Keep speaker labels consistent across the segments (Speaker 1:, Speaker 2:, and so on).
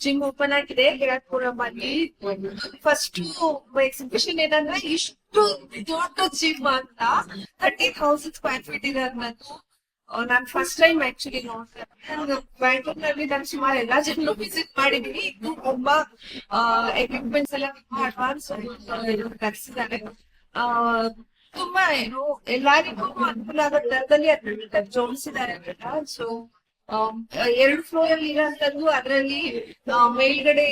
Speaker 1: Gym open ಆಗಿದೆ ಕೇರಳಪುರಂ ಅಲ್ಲಿ. First exhibition ಏನಂದ್ರೆ ಇಷ್ಟು ದೊಡ್ಡ ಜಿಮ್ ಅಂತ 30,000 ಸ್ಕ್ವೇರ್ ಫೀಟ್ ಇದೆ ಅನ್ನೋದು. ನಾನ್ ಫಸ್ಟ್ ಟೈಮ್ ಆಕ್ಚುಲಿ ನೋಡ್ದೆ. ಬ್ಯಾಂಗ್ಳೂರ್ನಲ್ಲಿ ನಾನು ಸುಮಾರು ಎಲ್ಲಾ ಜಿಮ್ ವಿಸಿಟ್ ಮಾಡಿದೀನಿ. ಇದು ತುಂಬಾ ಎಕ್ವಿಪ್ಮೆಂಟ್ಸ್ ಎಲ್ಲ ತುಂಬಾ ಅಡ್ವಾನ್ಸ್ ತರಿಸಿದ್ದಾರೆ. ತುಂಬಾ ಏನು ಎಲ್ಲರಿಗೂ ಅನುಕೂಲ ಆಗೋ ದರದಲ್ಲಿ ಅದನ್ನ ಜೋಡಿಸಿದ್ದಾರೆ ಅಂತ. ಸೊ 2 ಫ್ಲೋರ್ ಅಲ್ಲಿ ಇರೋಂಥದ್ದು. ಅದರಲ್ಲಿ ಮೇಲ್ಗಡೆ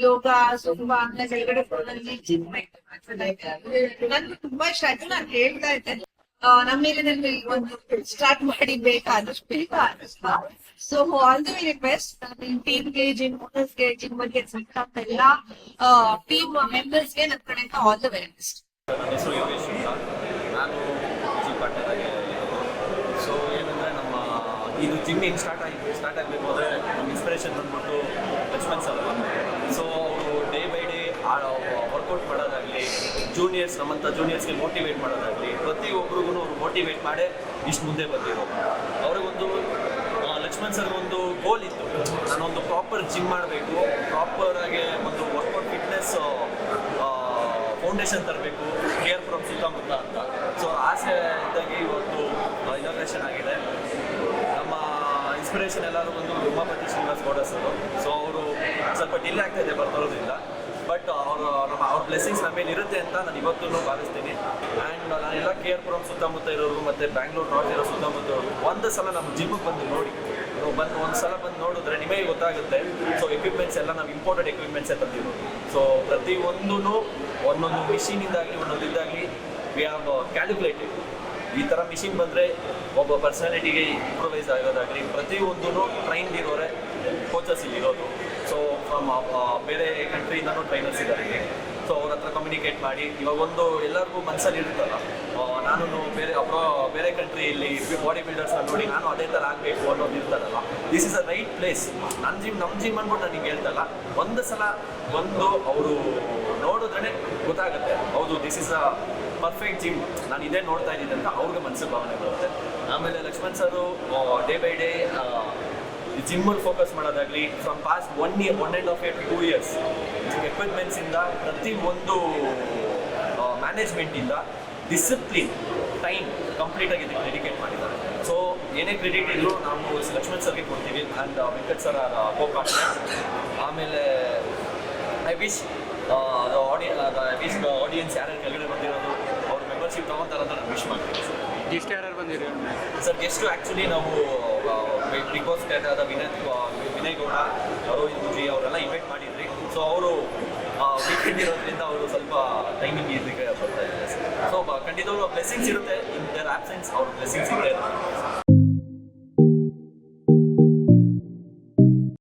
Speaker 1: ಯೋಗ ಸುಂಬಾ ಅಂತ, ಕೆಳಗಡೆ ಫ್ಲೋರ್ ಅಲ್ಲಿ ಜಿಮ್ ನನ್ಗೆ ತುಂಬಾ ಇಷ್ಟ ಆಯ್ತು. ನಾನು ಹೇಳ್ತಾ ಇದ್ದೆ ನಮ್ಮ ಏರಿಯಾದಲ್ಲಿ ಒಂದು ಸ್ಟಾರ್ಟ್ ಮಾಡಿ ಬೇಕಾದಷ್ಟು so all the very best ಟೀಮ್ಗೆ, ಜಿಮ್ ಓನರ್ಸ್ಗೆ, ಜಿಮ್ ಬಗ್ಗೆ ಎಲ್ಲಾ ಟೀಮ್ ಮೆಂಬರ್ಸ್ಗೆ ನನ್ನ ಕಡೆಯಿಂದ ಆಲ್ ದ ವೆರಿ ಬೆಸ್ಟ್.
Speaker 2: ನನ್ನ ಹೆಸರು ಯೋಗೇಶ್ ಅಂತ. ನಾನು ಜಿಮ್ ಪಾರ್ಟ್ನರ್ ಸೊ ಏನಂದರೆ ಇದು ಜಿಮ್ ಹೆಂಗೆ ಸ್ಟಾರ್ಟ್ ಆಗಬೇಕು ಅಂದರೆ ನಮ್ಮ ಇನ್ಸ್ಪಿರೇಷನ್ ಬಂದ್ಬಿಟ್ಟು ಲಕ್ಷ್ಮಣ್ ಸರ್. ಸೊ ಅವರು ಡೇ ಬೈ ಡೇ ವರ್ಕೌಟ್ ಮಾಡೋದಾಗಲಿ, ನಮ್ಮಂಥ ಜೂನಿಯರ್ಸ್ಗೆ ಮೋಟಿವೇಟ್ ಮಾಡೋದಾಗಲಿ, ಪ್ರತಿಯೊಬ್ಬರಿಗೂ ಅವ್ರು ಮೋಟಿವೇಟ್ ಮಾಡೇ ಇಷ್ಟು ಮುಂದೆ ಬಂದಿರೋದು. ಅವ್ರಿಗೊಂದು ಲಕ್ಷ್ಮಣ್ ಸರ್ ಒಂದು ಗೋಲ್ ಇತ್ತು, ನಾನೊಂದು ಪ್ರಾಪರ್ ಜಿಮ್ ಮಾಡಬೇಕು, ಪ್ರಾಪರಾಗಿ ಒಂದು ವರ್ಕೌಟ್ ಫಿಟ್ನೆಸ್ ಫೌಂಡೇಶನ್ ತರಬೇಕು ಕೇರ್ಪುರಂ ಸುತ್ತಮುತ್ತ ಅಂತ. ಸೊ ಆಸೆ ಇದ್ದಾಗಿ ಇವತ್ತು ಇನಾಗ್ರೇಷನ್ ಆಗಿದೆ. ನಮ್ಮ ಇನ್ಸ್ಪಿರೇಷನ್ ಎಲ್ಲರೂ ಒಂದು ಉಮಾಪತಿ ಶ್ರೀನಿವಾಸ್ ಗೌಡ ಸರ್. ಸೊ ಅವರು ಸ್ವಲ್ಪ ಡಿಲೇ ಆಗ್ತಾ ಇದೆ ಬರ್ತಿರೋದ್ರಿಂದ, ಬಟ್ ಅವ್ರ ಬ್ಲೆಸ್ಸಿಂಗ್ಸ್ ನಮ್ಮ ಮೇಲೆ ಇರುತ್ತೆ ಅಂತ ನಾನು ಇವತ್ತೂ ಭಾವಿಸ್ತೀನಿ. ಆ್ಯಂಡ್ ನಾನೆಲ್ಲ ಕೇರ್ಪುರಂ ಸುತ್ತಮುತ್ತ ಇರೋರು ಮತ್ತು ಬ್ಯಾಂಗ್ಳೂರು ನಾರ್ತ್ ಇರೋ ಸುತ್ತಮುತ್ತ ಇರೋರು ಒಂದು ಸಲ ನಮ್ಮ ಜಿಮ್ಗೆ ಬಂದು ನೋಡಿ, ಒಂದು ಸಲ ಬಂದು ನೋಡಿದ್ರೆ ನಿಮಗೆ ಗೊತ್ತಾಗುತ್ತೆ. ಸೊ ಎಕ್ವಿಪ್ಮೆಂಟ್ಸ್ ಎಲ್ಲ ನಾವು ಇಂಪೋರ್ಟೆಡ್ ಎಕ್ವಿಪ್ಮೆಂಟ್ಸೇ ತಂದಿರೋದು. ಸೊ ಪ್ರತಿಯೊಂದೂ ಒಂದೊಂದು ಮಿಷಿನಿಂದಾಗಲಿ ಒಂದೊಂದು ಇದಾಗಲಿ ವಿ ಹ್ಯಾವ್ ಕ್ಯಾಲ್ಕುಲೇಟೆಡ್. ಈ ಥರ ಮಿಷಿನ್ ಬಂದರೆ ಒಬ್ಬ ಪರ್ಸನಾಲಿಟಿಗೆ ಇಂಪ್ರೂವೈಸ್ ಆಗೋದಾಗಲಿ ಪ್ರತಿಯೊಂದೂ ಟ್ರೈನ್ಡ್ ಇರೋರೆ ಕೋಚಸ್ ಇಲ್ಲಿರೋದು. ಸೊ ಫ್ರಮ್ ಬೇರೆ ಕಂಟ್ರಿಯಿಂದನೂ ಟ್ರೈನರ್ಸ್ ಇದ್ದಾರೆ. ಸೊ ಅವ್ರ ಹತ್ರ ಕಮ್ಯುನಿಕೇಟ್ ಮಾಡಿ ಇವಾಗ ಒಂದು ಎಲ್ಲರಿಗೂ ಮನಸ್ಸಲ್ಲಿ ಇರುತ್ತಲ್ಲ, ನಾನು ಬೇರೆ ಕಂಟ್ರಿಯಲ್ಲಿ ಬಾಡಿ ಬಿಲ್ಡರ್ಸ್ನ ನೋಡಿ ನಾನು ಅದೇ ಥರ ಆಗಬೇಕು ಅನ್ನೋದು ಇರ್ತಾರಲ್ಲ. This is a right place. ನಮ್ಮ ಜಿಮ್ ಅಂದ್ಬಿಟ್ಟು ನಾನು ನಿಮ್ಗೆ ಹೇಳ್ತಲ್ಲ, ಒಂದು ಸಲ ಅವರು ನೋಡಿದ್ರೆ ಗೊತ್ತಾಗುತ್ತೆ, ಹೌದು this is a perfect gym, ನಾನು ಇದೇ ನೋಡ್ತಾ ಇದ್ದೀನಿ ಅಂತ ಅವ್ರಿಗೆ ಮನಸ್ಸಿಗೆ ಭಾವನೆ ಬರುತ್ತೆ. ಆಮೇಲೆ ಲಕ್ಷ್ಮಣ್ ಸರು ಡೇ ಬೈ ಡೇ ಜಿಮ್ಮಲ್ಲಿ ಫೋಕಸ್ ಮಾಡೋದಾಗಲಿ, from past 1 year 1.5 year to 2 years ಎಕ್ವಿಪ್ಮೆಂಟ್ಸಿಂದ ಪ್ರತಿಯೊಂದು ಮ್ಯಾನೇಜ್ಮೆಂಟಿಂದ ಡಿಸಿಪ್ಲಿನ್ ಟೈಮ್ ಕಂಪ್ಲೀಟಾಗಿ ಇದಕ್ಕೆ ಡೆಡಿಕೇಟ್ ಮಾಡಿದ್ದಾರೆ. ಸೊ ಏನೇ ಕ್ರೆಡಿಟ್ ಇದ್ದರೂ ನಾವು ಲಕ್ಷ್ಮಣ್ ಸರ್ಗೆ ಕೊಡ್ತೀವಿ and Venkat sir co partner. ಆಮೇಲೆ ಐ ವಿಶ್ ಆಡಿಯನ್ಸ್ ಯಾರ್ಯಾರು ಕೆಳಗಡೆ ಬಂದಿರೋದು ಅವ್ರ ಮೆಂಬರ್ಶಿಪ್ ತೊಗೊತಾರೆ ಅಂತ ನಾನು ವಿಶ್ ಮಾಡ್ತೀನಿ.
Speaker 3: ಗೆಸ್ಟ್ ಯಾರು ಬಂದಿರಿ
Speaker 2: ಸರ್? ಗೆಸ್ಟು ಆ್ಯಕ್ಚುಲಿ ನಾವು ಬಿಗ್ ಬಾಸ್ ಆದ ವಿನಯ್ ಗೌಡ, ರೋಹಿತ್ ಗುಜಿ ಅವರೆಲ್ಲ ಇನ್ವೈಟ್ ಮಾಡಿದ್ರಿ. ಸೊ ಅವರು ವೀಕೆಂಡ್ ಇರೋದ್ರಿಂದ ಅವರು ಸ್ವಲ್ಪ ಟೈಮಿಂಗ್ ಇದಕ್ಕೆ ಬರ್ತಾ ಇದ್ದಾರೆ. ಸೊ ಖಂಡಿತವಾಗ್ಲೂ ಬ್ಲೆಸ್ಸಿಂಗ್ಸ್ ಇರುತ್ತೆ. ಇನ್ ದೇರ್ ಆಬ್ಸೆನ್ಸ್ ಅವ್ರ ಬ್ಲೆಸ್ಸಿಂಗ್ಸ್ ಇದೆ.